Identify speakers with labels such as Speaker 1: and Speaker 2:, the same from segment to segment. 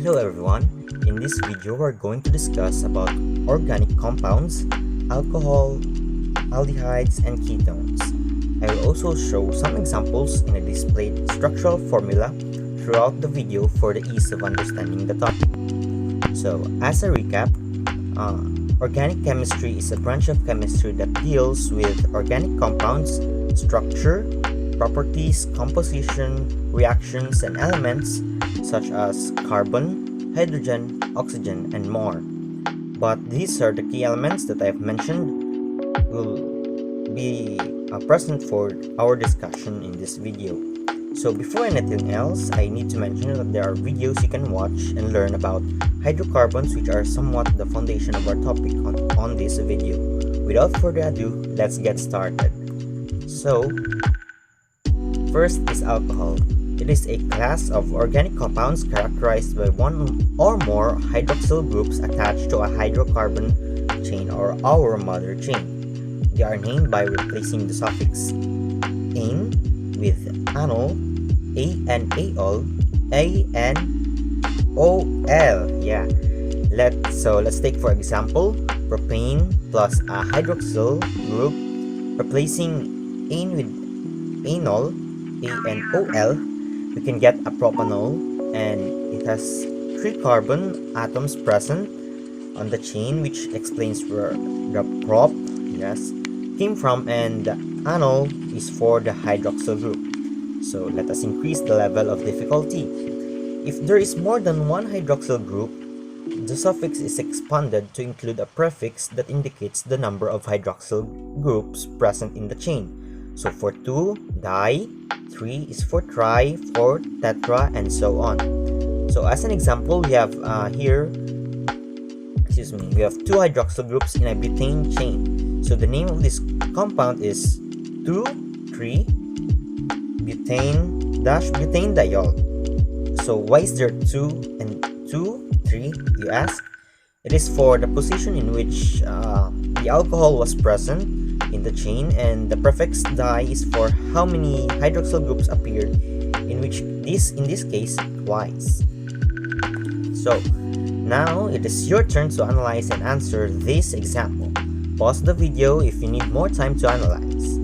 Speaker 1: Hello everyone, in this video we're going to discuss about organic compounds, alcohol, aldehydes and ketones. I will also show some examples in a displayed structural formula throughout the video for the ease of understanding the topic. So as a recap, organic chemistry is a branch of chemistry that deals with organic compounds, structure, properties, composition, reactions, and elements such as carbon, hydrogen, oxygen, and more. But these are the key elements that I've mentioned will be present for our discussion in this video. So before anything else, I need to mention that there are videos you can watch and learn about hydrocarbons, which are somewhat the foundation of our topic on this video. Without further ado, let's get started. So, first is alcohol. It is a class of organic compounds characterized by one or more hydroxyl groups attached to a hydrocarbon chain or our mother chain. They are named by replacing the suffix "ane" with "anol", "anal", "anol". Yeah. Let's take for example propane plus a hydroxyl group replacing ane with anol, ANOL. We can get a propanol, and it has 3 carbon atoms present on the chain, which explains where the prop came from, and the anol is for the hydroxyl group. So let us increase the level of difficulty. If there is more than one hydroxyl group, the suffix is expanded to include a prefix that indicates the number of hydroxyl groups present in the chain. So for 2, di, 3 is for tri, 4, tetra, and so on. So as an example, we have we have 2 hydroxyl groups in a butane chain. So the name of this compound is 2,3-butane-butadiol. So why is there 2 and 2,3, you ask? It is for the position in which the alcohol was present in the chain, and the prefix di is for how many hydroxyl groups appeared, in this case twice. So now it is your turn to analyze and answer this example. Pause the video if you need more time to analyze.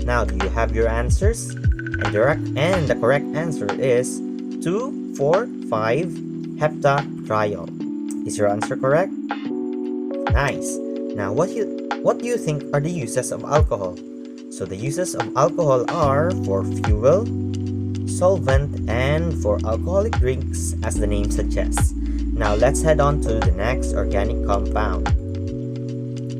Speaker 1: Now, do you have your answers? And the correct answer is 2,4,5-heptatriol. Is your answer correct? Nice. Now, what do you think are the uses of alcohol? So the uses of alcohol are for fuel, solvent, and for alcoholic drinks, as the name suggests. Now let's head on to the next organic compound.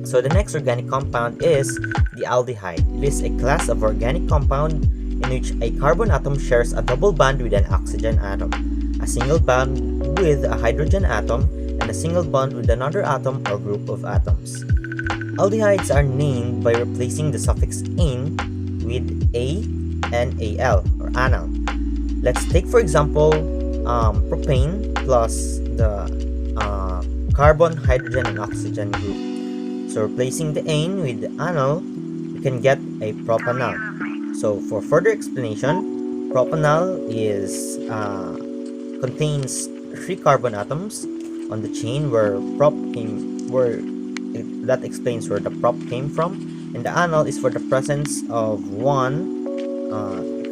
Speaker 1: So the next organic compound is the aldehyde. It is a class of organic compound in which a carbon atom shares a double bond with an oxygen atom, a single bond with a hydrogen atom, and a single bond with another atom or group of atoms. Aldehydes are named by replacing the suffix "ane" with ANAL or anal. Let's take for example propane plus the carbon, hydrogen, and oxygen group. So replacing the "ane" with the anal, we can get a propanol. So for further explanation, propanol contains 3 carbon atoms on the chain that explains where the prop came from, and the anol is for the presence of one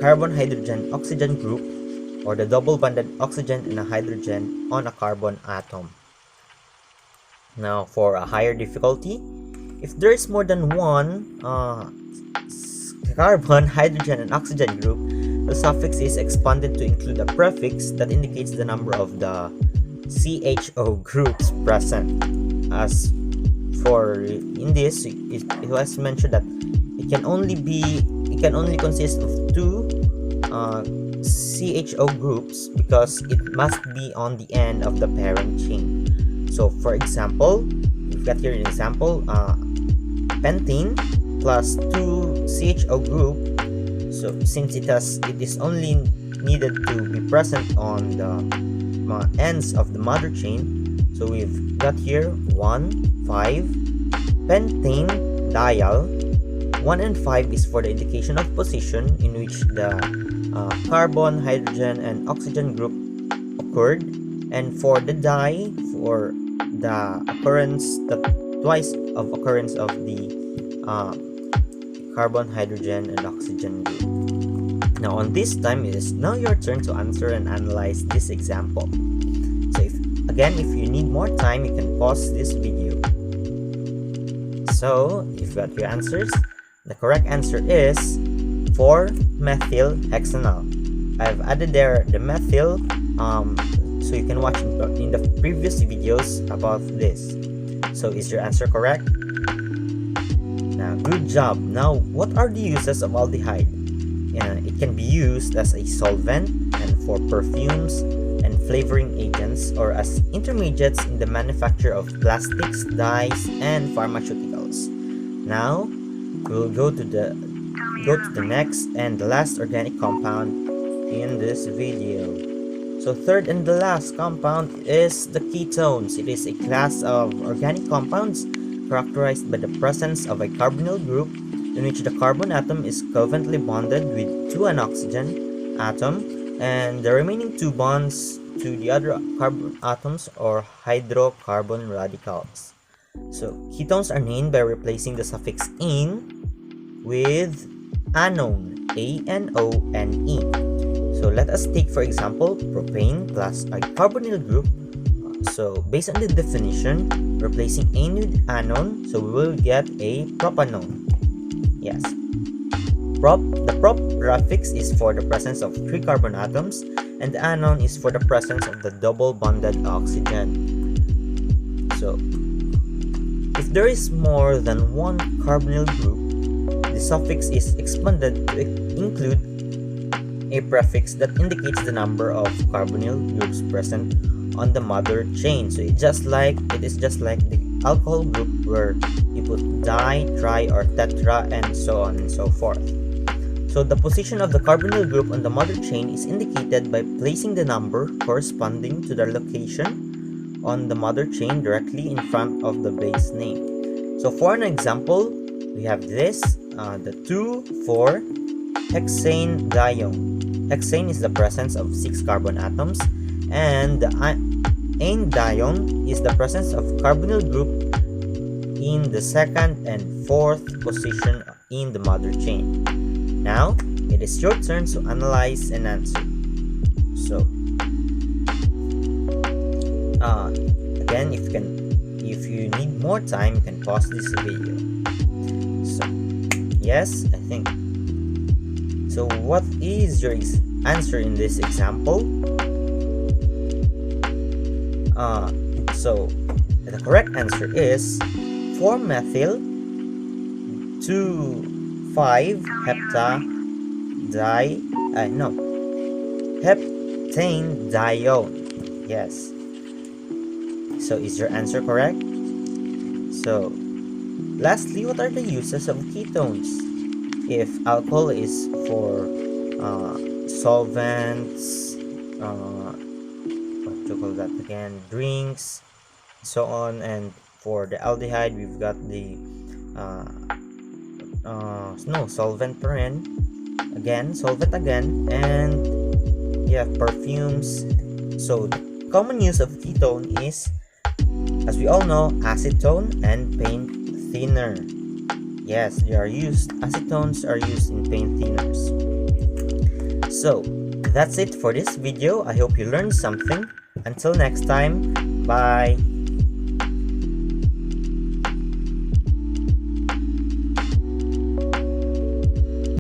Speaker 1: carbon, hydrogen, oxygen group, or the double bonded oxygen and a hydrogen on a carbon atom. Now for a higher difficulty, if there is more than one carbon, hydrogen, and oxygen group, the suffix is expanded to include a prefix that indicates the number of the CHO groups present. As for in this, it was mentioned that it can only consist of 2 CHO groups because it must be on the end of the parent chain. So for example, we've got here an example, pentane plus 2 CHO group. So since it is only needed to be present on the ends of the mother chain, so we've got here 1,5-pentane diol. 1 and 5 is for the indication of position in which the carbon, hydrogen, and oxygen group occurred, and for the di, for the occurrence, the twice of occurrence of the uh, carbon, hydrogen, and oxygen group. Now on this time, it is now your turn to answer and analyze this example. So if you need more time, you can pause this video. So if you got your answers, the correct answer is 4-methylhexanal. I've added there the methyl, so you can watch in the previous videos about this. So is your answer correct? Now, good job. Now, what are the uses of aldehyde? It can be used as a solvent and for perfumes and flavoring agents, or as intermediates in the manufacture of plastics, dyes, and pharmaceuticals. Now, we'll go to the next and the last organic compound in this video. So third and the last compound is the ketones. It is a class of organic compounds characterized by the presence of a carbonyl group in which the carbon atom is covalently bonded to an oxygen atom, and the remaining two bonds to the other carbon atoms or hydrocarbon radicals. So ketones are named by replacing the suffix "ene" with anone, A-N-O-N-E. So let us take for example propane plus a carbonyl group. So based on the definition, replacing ane with anone, so we will get a propanone. Yes. The prop prefix is for the presence of 3 carbon atoms, and the anone is for the presence of the double bonded oxygen. So if there is more than one carbonyl group, the suffix is expanded to include a prefix that indicates the number of carbonyl groups present on the mother chain. So it is just like the alcohol group where you put di, tri, or tetra, and so on and so forth. So the position of the carbonyl group on the mother chain is indicated by placing the number corresponding to their location on the mother chain directly in front of the base name. So for an example, we have this, the 2,4-hexane dione. Hexane is the presence of 6 carbon atoms, and the ane dione is the presence of carbonyl group in the 2nd and 4th position in the mother chain. Now, it is your turn to analyze and answer. So, again, if you need more time, you can pause this video. So, yes, I think. So, what is your answer in this example? So the correct answer is 4-methyl 2,5-heptane dione. Yes. So is your answer correct? So lastly, what are the uses of ketones? If alcohol is for solvents, what to call that again, drinks, so on, and for the aldehyde we've got the solvent again, and yeah, perfumes. So the common use of ketone is, as we all know, acetone and paint thinner. Yes, acetones are used in paint thinners. So that's it for this video. I hope you learned something. Until next time, bye.